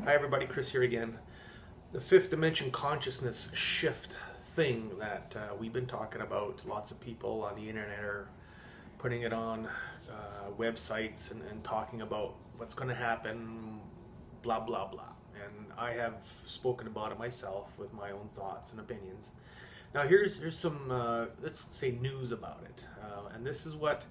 Hi everybody, Chris here again. The fifth dimension consciousness shift thing that we've been talking about, lots of people on the internet are putting it on websites and talking about what's going to happen, blah, blah, blah. And I have spoken about it myself with my own thoughts and opinions. Now here's some, let's say, news about it. And this is what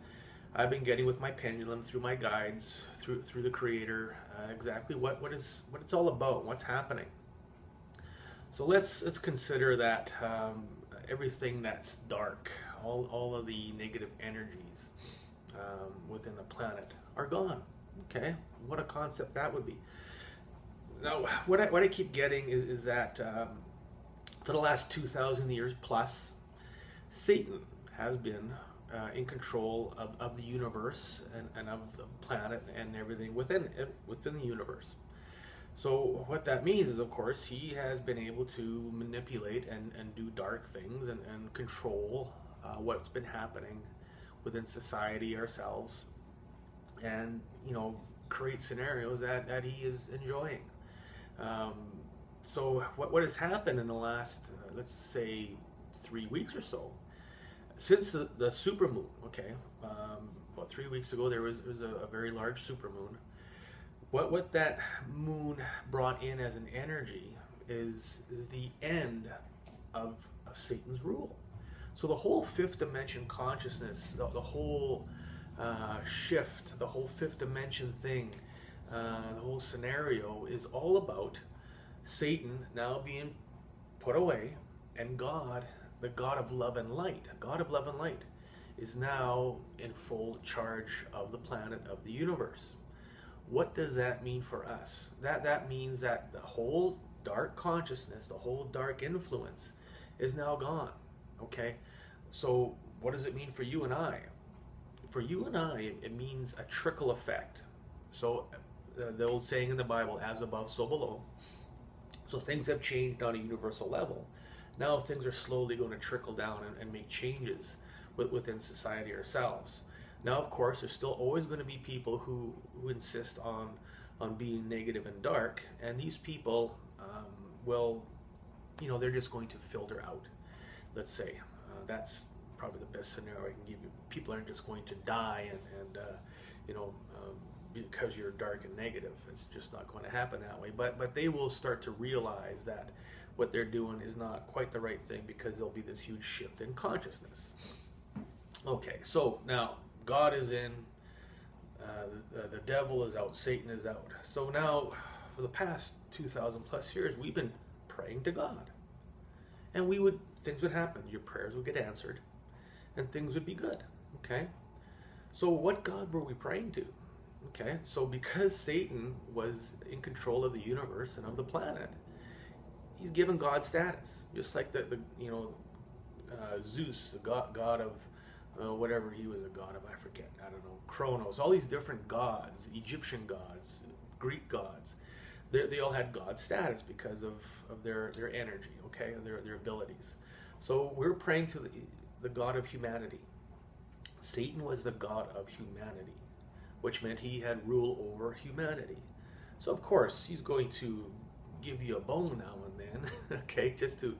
I've been getting with my pendulum through my guides, through the Creator, exactly what it's all about, what's happening. So let's consider that everything that's dark, all of the negative energies within the planet are gone. Okay, what a concept that would be. Now, what I keep getting is that for the last 2,000 years plus, Satan has been in control of the universe and of the planet and everything within the universe. So what that means is, of course, he has been able to manipulate and do dark things and control what's been happening within society, ourselves, and create scenarios that he is enjoying. So what has happened in the last, let's say, 3 weeks or so, since the supermoon, okay, about 3 weeks ago there was a very large supermoon. What that moon brought in as an energy is the end of Satan's rule. So the whole fifth dimension consciousness, the whole shift, the whole fifth dimension thing, the whole scenario is all about Satan now being put away, and God, the God of love and light, is now in full charge of the planet, of the universe. What does that mean for us? That means that the whole dark consciousness, the whole dark influence is now gone. Okay? So what does it mean for you and I? For you and I, it means a trickle effect. So the old saying in the Bible, as above, so below. So things have changed on a universal level. Now things are slowly going to trickle down and make changes within society ourselves. Now, of course, there's still always going to be people who insist on being negative and dark, and these people will, they're just going to filter out. Let's say that's probably the best scenario I can give you. People aren't just going to die because you're dark and negative. It's just not going to happen that way. But they will start to realize that what they're doing is not quite the right thing, because there'll be this huge shift in consciousness. Okay, so now God is in, the devil is out, Satan is out. So now, for the past 2,000 plus years, we've been praying to God, and things would happen. Your prayers would get answered, and things would be good. Okay, so what God were we praying to? Okay, so because Satan was in control of the universe and of the planet, he's given God status, just like Zeus, the god of whatever he was a god of, I forget, I don't know, Kronos, all these different gods, Egyptian gods, Greek gods, they all had God status because of their energy, okay, and their abilities. So we're praying to the God of humanity. Satan was the God of humanity, which meant he had rule over humanity. So of course he's going to give you a bone now and then, okay, just to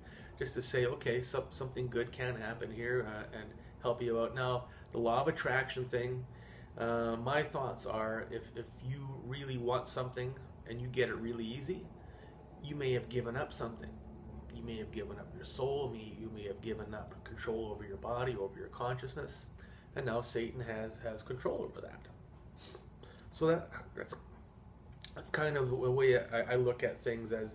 say, okay, something good can happen here, and help you out. Now, the law of attraction thing, my thoughts are, if you really want something and you get it really easy, you may have given up something. You may have given up your soul, you may have given up control over your body, over your consciousness, and now Satan has control over that. So that's kind of the way I look at things, as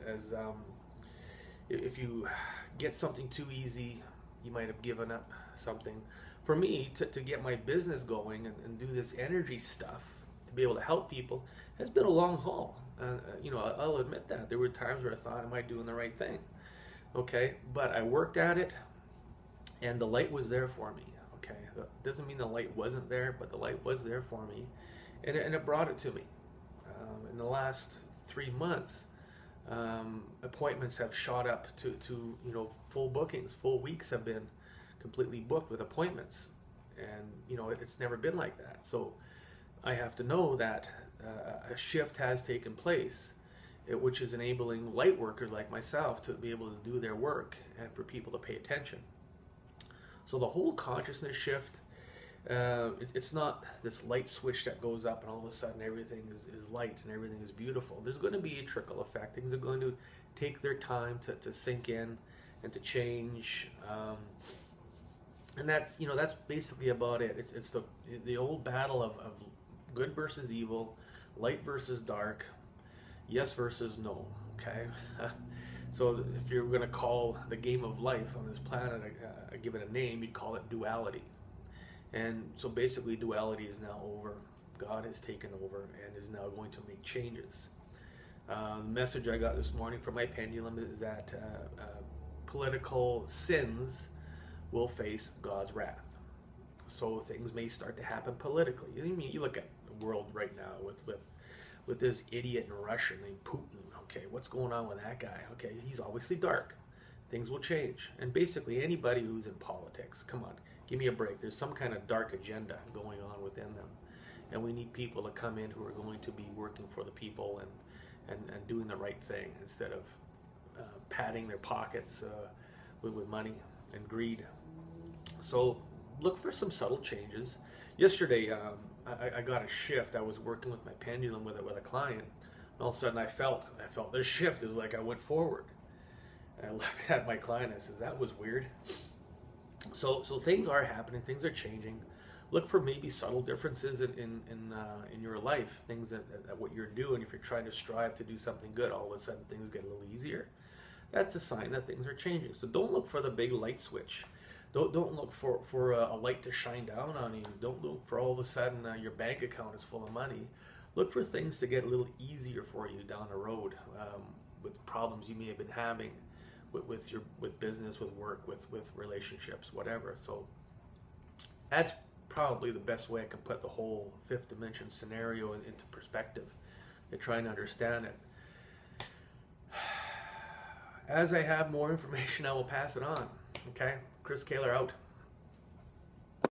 if you get something too easy, you might have given up something. For me, to get my business going and do this energy stuff, to be able to help people, has been a long haul. I'll admit that. There were times where I thought, am I doing the right thing? Okay, but I worked at it, and the light was there for me. Okay, that doesn't mean the light wasn't there, but the light was there for me, and it brought it to me. In the last 3 months, appointments have shot up to full bookings. Full weeks have been completely booked with appointments, and it's never been like that. So I have to know that a shift has taken place, which is enabling light workers like myself to be able to do their work and for people to pay attention. So the whole consciousness shift, it's not this light switch that goes up and all of a sudden everything is light and everything is beautiful. There's going to be a trickle effect. Things are going to take their time to sink in and to change. And that's basically about it. It's the old battle of good versus evil, light versus dark, yes versus no. Okay, so if you're going to call the game of life on this planet, give it a name, you'd call it duality. And so basically, duality is now over. God has taken over and is now going to make changes. The message I got this morning from my pendulum is that political sins will face God's wrath. So things may start to happen politically. I mean, you look at the world right now with this idiot in Russia named Putin. Okay, what's going on with that guy? Okay, he's obviously dark. Things will change. And basically anybody who's in politics, come on, give me a break. There's some kind of dark agenda going on within them. And we need people to come in who are going to be working for the people and doing the right thing instead of padding their pockets with money and greed. So look for some subtle changes. Yesterday, I got a shift. I was working with my pendulum with a client, and all of a sudden I felt this shift. It was like I went forward. And I looked at my client and I said, that was weird. So things are happening. Things are changing. Look for maybe subtle differences in your life. Things that what you're doing. If you're trying to strive to do something good, all of a sudden things get a little easier. That's a sign that things are changing. So don't look for the big light switch. Don't look for a light to shine down on you. Don't look for all of a sudden your bank account is full of money. Look for things to get a little easier for you down the road with problems you may have been having with business, with work, with relationships, whatever. So that's probably the best way I can put the whole fifth dimension scenario into perspective and trying to understand it. As I have more information, I will pass it on. Okay? Chris Kaler out.